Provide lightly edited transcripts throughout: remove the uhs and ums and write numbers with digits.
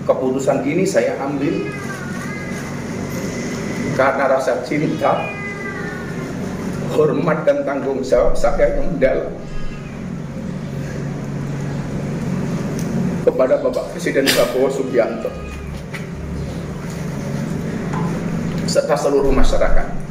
Keputusan ini saya ambil karena rasa cinta, hormat dan tanggung jawab saya yang mendalam kepada Bapak Presiden Prabowo Subianto serta seluruh masyarakat.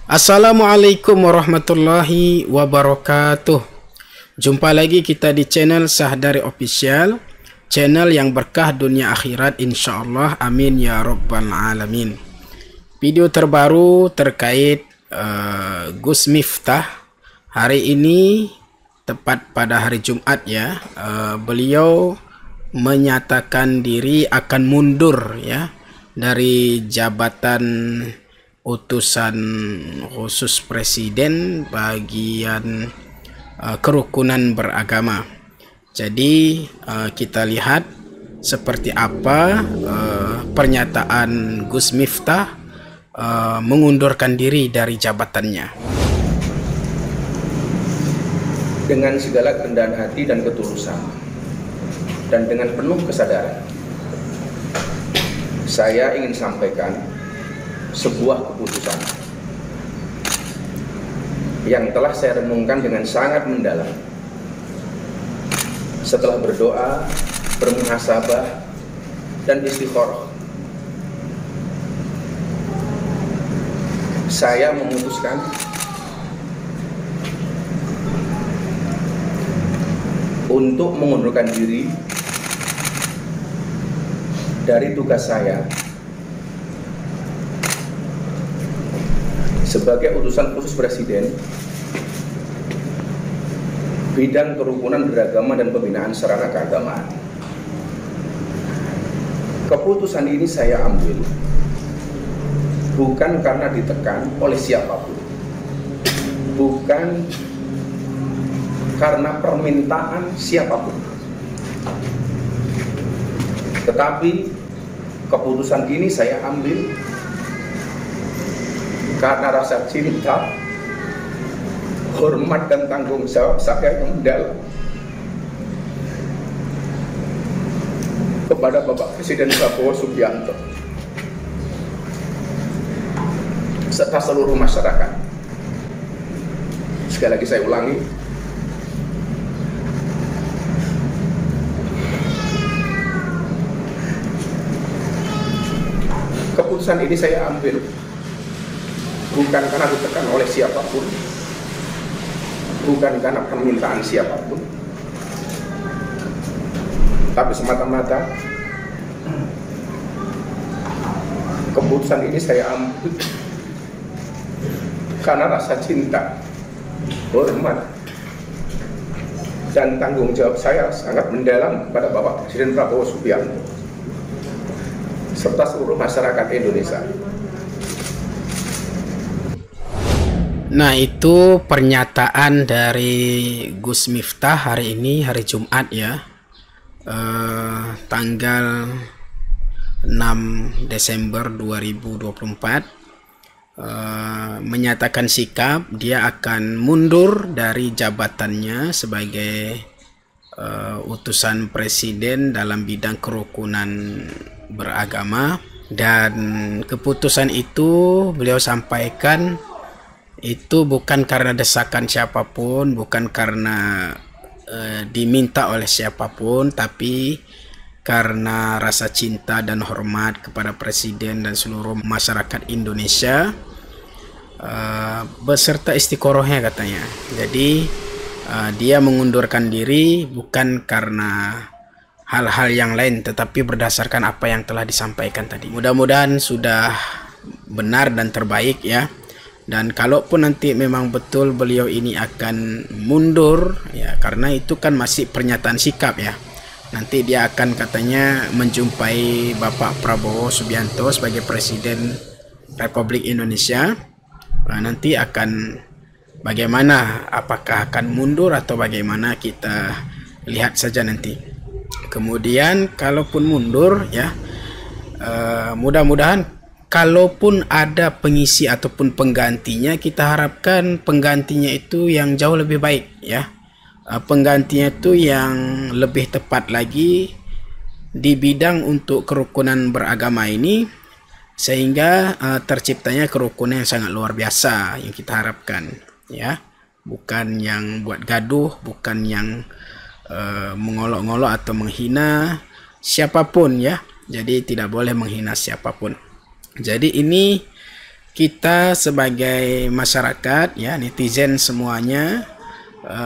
Assalamualaikum warahmatullahi wabarakatuh. Jumpa lagi kita di channel Sahdari Official, channel yang berkah dunia akhirat insyaallah, amin ya rabbal alamin. Video terbaru terkait Gus Miftah. Hari ini tepat pada hari Jumat ya, beliau menyatakan diri akan mundur ya dari jabatan utusan khusus presiden bagian kerukunan beragama. Jadi kita lihat seperti apa pernyataan Gus Miftah mengundurkan diri dari jabatannya. Dengan segala kerendahan hati dan ketulusan dan dengan penuh kesadaran, saya ingin sampaikan sebuah keputusan yang telah saya renungkan dengan sangat mendalam setelah berdoa, bermuhasabah, dan istikharah. Saya memutuskan untuk mengundurkan diri dari tugas saya sebagai utusan khusus presiden bidang kerukunan beragama dan pembinaan sarana keagamaan. Keputusan ini saya ambil bukan karena ditekan oleh siapapun, bukan karena permintaan siapapun, tetapi keputusan ini saya ambil karena rasa cinta, hormat dan tanggung jawab saya yang mendalam kepada Bapak Presiden Prabowo Subianto serta seluruh masyarakat. Sekali lagi saya ulangi, keputusan ini saya ambil bukan karena ditekan oleh siapapun, bukan karena permintaan siapapun, tapi semata-mata keputusan ini saya ambil karena rasa cinta, hormat, dan tanggung jawab saya sangat mendalam kepada Bapak Presiden Prabowo Subianto serta seluruh masyarakat Indonesia. Nah, itu pernyataan dari Gus Miftah hari ini, hari Jumat ya, tanggal 6 Desember 2024, menyatakan sikap dia akan mundur dari jabatannya sebagai utusan presiden dalam bidang kerukunan beragama. Dan keputusan itu beliau sampaikan itu bukan karena desakan siapapun, bukan karena diminta oleh siapapun, tapi karena rasa cinta dan hormat kepada presiden dan seluruh masyarakat Indonesia beserta istiqorohnya katanya. Jadi dia mengundurkan diri bukan karena hal-hal yang lain, tetapi berdasarkan apa yang telah disampaikan tadi. Mudah-mudahan sudah benar dan terbaik ya. Dan kalaupun nanti memang betul beliau ini akan mundur ya, karena itu kan masih pernyataan sikap ya, nanti dia akan katanya menjumpai Bapak Prabowo Subianto sebagai Presiden Republik Indonesia, nanti akan bagaimana, apakah akan mundur atau bagaimana, kita lihat saja nanti. Kemudian kalaupun mundur ya, mudah-mudahan kalaupun ada pengisi ataupun penggantinya, kita harapkan penggantinya itu yang jauh lebih baik ya. Penggantinya itu yang lebih tepat lagi di bidang untuk kerukunan beragama ini, sehingga terciptanya kerukunan yang sangat luar biasa yang kita harapkan ya. Bukan yang buat gaduh, bukan yang mengolok-ngolok atau menghina siapapun ya. Jadi tidak boleh menghina siapapun. Jadi ini kita sebagai masyarakat ya, netizen semuanya,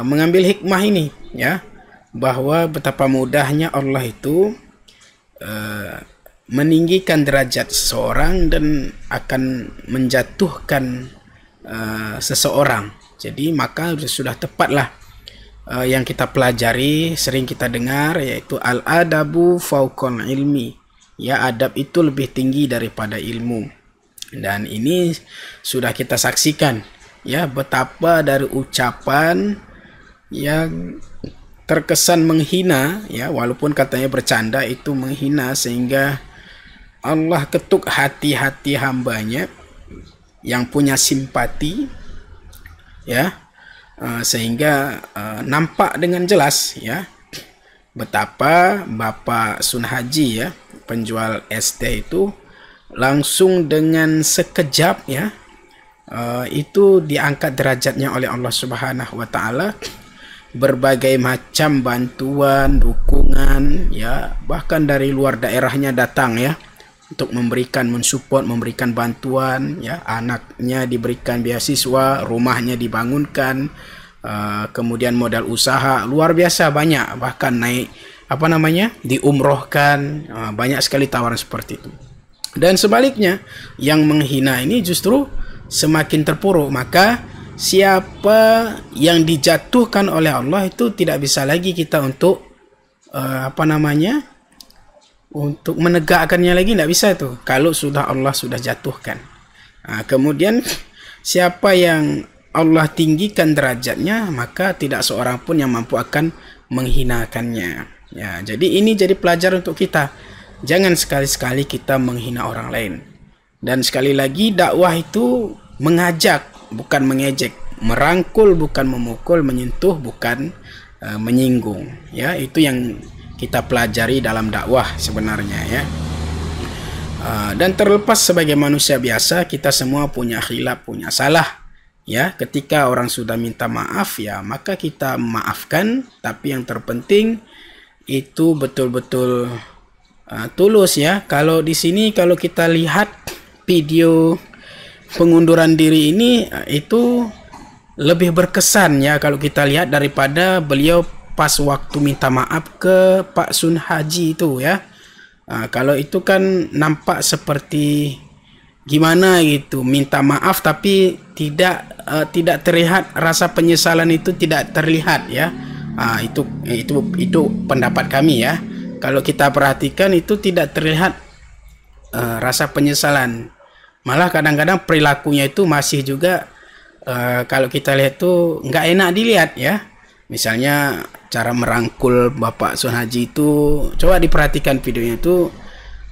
mengambil hikmah ini ya, bahwa betapa mudahnya Allah itu meninggikan derajat seseorang dan akan menjatuhkan seseorang. Jadi maka sudah tepatlah yang kita pelajari, sering kita dengar, yaitu al-adabu fauqal ilmi ya, adab itu lebih tinggi daripada ilmu. Dan ini sudah kita saksikan ya, betapa dari ucapan yang terkesan menghina ya, walaupun katanya bercanda, itu menghina, sehingga Allah ketuk hati-hati hambanya yang punya simpati ya, sehingga nampak dengan jelas ya betapa Bapak Sun Haji ya, penjual es teh itu langsung dengan sekejap ya, itu diangkat derajatnya oleh Allah Subhanahu wa taala. Berbagai macam bantuan, dukungan ya, bahkan dari luar daerahnya datang ya, untuk memberikan, mensupport, memberikan bantuan ya. Anaknya diberikan beasiswa, rumahnya dibangunkan, kemudian modal usaha luar biasa banyak, bahkan naik diumrohkan, banyak sekali tawaran seperti itu. Dan sebaliknya, yang menghina ini justru semakin terpuruk. Maka siapa yang dijatuhkan oleh Allah itu tidak bisa lagi kita untuk untuk menegakkannya lagi, tidak bisa itu kalau sudah Allah sudah jatuhkan. Kemudian siapa yang Allah tinggikan derajatnya, maka tidak seorang pun yang mampu akan menghinakannya ya. Jadi ini jadi pelajaran untuk kita, jangan sekali-sekali kita menghina orang lain. Dan sekali lagi, dakwah itu mengajak bukan mengejek, merangkul bukan memukul, menyentuh bukan menyinggung ya. Itu yang kita pelajari dalam dakwah sebenarnya ya. Dan terlepas sebagai manusia biasa, kita semua punya khilaf, punya salah ya. Ketika orang sudah minta maaf ya, maka kita maafkan, tapi yang terpenting itu betul-betul tulus ya. Kalau di sini, kalau kita lihat video pengunduran diri ini, itu lebih berkesan ya kalau kita lihat daripada beliau pas waktu minta maaf ke Pak Sun Haji itu ya. Kalau itu kan nampak seperti gimana gitu, minta maaf tapi tidak terlihat rasa penyesalan, itu tidak terlihat ya. Itu pendapat kami ya. Kalau kita perhatikan itu tidak terlihat rasa penyesalan. Malah kadang-kadang perilakunya itu masih juga kalau kita lihat tuh nggak enak dilihat ya. Misalnya cara merangkul Bapak Sun Haji itu, coba diperhatikan videonya itu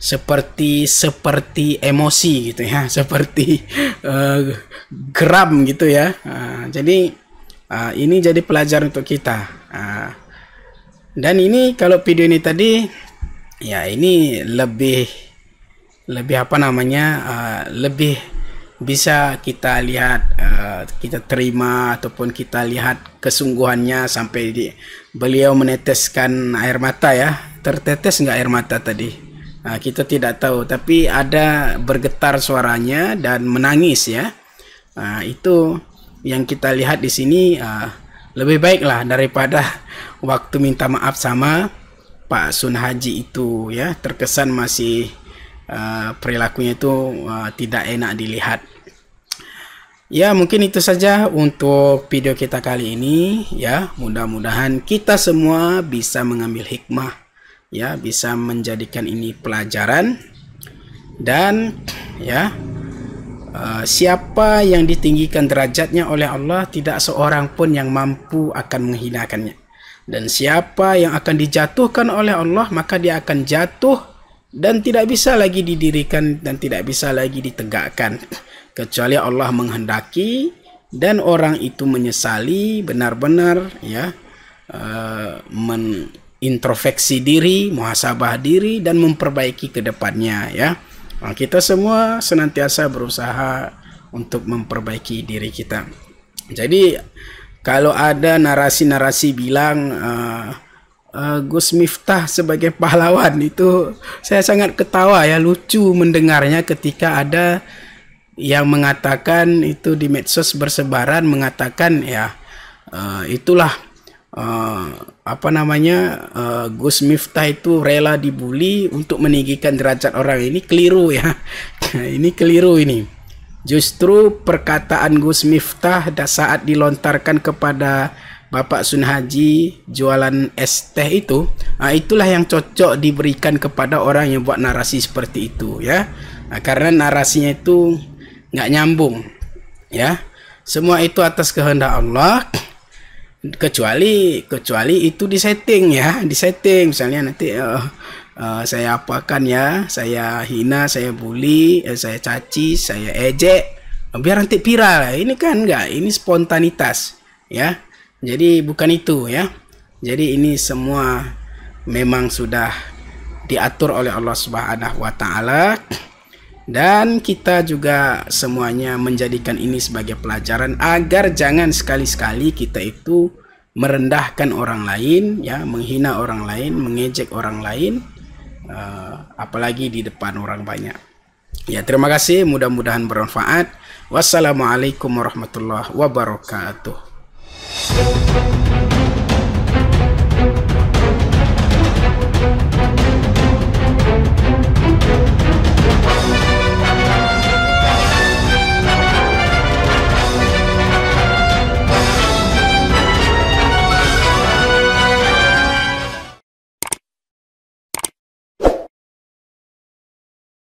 seperti emosi gitu ya, seperti geram gitu ya. Jadi ini jadi pelajaran untuk kita. Dan ini kalau video ini tadi ya, ini lebih lebih bisa kita lihat, kita terima ataupun kita lihat kesungguhannya sampai beliau meneteskan air mata ya. Tertetes nggak air mata tadi? Kita tidak tahu, tapi ada bergetar suaranya dan menangis ya. Itu yang kita lihat di sini. Lebih baiklah daripada waktu minta maaf sama Pak Sun Haji itu ya. Terkesan masih perilakunya itu tidak enak dilihat. Ya, mungkin itu saja untuk video kita kali ini ya. Mudah-mudahan kita semua bisa mengambil hikmah ya, bisa menjadikan ini pelajaran, dan ya siapa yang ditinggikan derajatnya oleh Allah, tidak seorang pun yang mampu akan menghinakannya. Dan siapa yang akan dijatuhkan oleh Allah, maka dia akan jatuh dan tidak bisa lagi didirikan dan tidak bisa lagi ditegakkan, kecuali Allah menghendaki dan orang itu menyesali benar-benar, ya, introspeksi diri, muhasabah diri, dan memperbaiki ke depannya, ya. Nah, kita semua senantiasa berusaha untuk memperbaiki diri kita. Jadi kalau ada narasi-narasi bilang Gus Miftah sebagai pahlawan, itu saya sangat ketawa, ya, lucu mendengarnya ketika ada yang mengatakan itu di medsos bersebaran, mengatakan, ya, itulah Gus Miftah itu rela dibully untuk meninggikan derajat orang. Ini keliru, ya. Ini keliru ini. Justru perkataan Gus Miftah saat dilontarkan kepada Bapak Sun Haji jualan es teh itu, itulah yang cocok diberikan kepada orang yang buat narasi seperti itu, ya. Karena narasinya itu nggak nyambung, ya. Semua itu atas kehendak Allah, kecuali itu disetting, ya, disetting. Misalnya nanti saya apakan, ya, saya hina, saya bully, saya caci, saya ejek, biar nanti viral. Ini kan enggak, ini spontanitas, ya. Jadi bukan itu, ya. Jadi ini semua memang sudah diatur oleh Allah Subhanahu wa taala, dan kita juga semuanya menjadikan ini sebagai pelajaran agar jangan sekali-sekali kita itu merendahkan orang lain, ya, menghina orang lain, mengejek orang lain, apalagi di depan orang banyak. Ya, terima kasih, mudah-mudahan bermanfaat. Wassalamualaikum warahmatullahi wabarakatuh.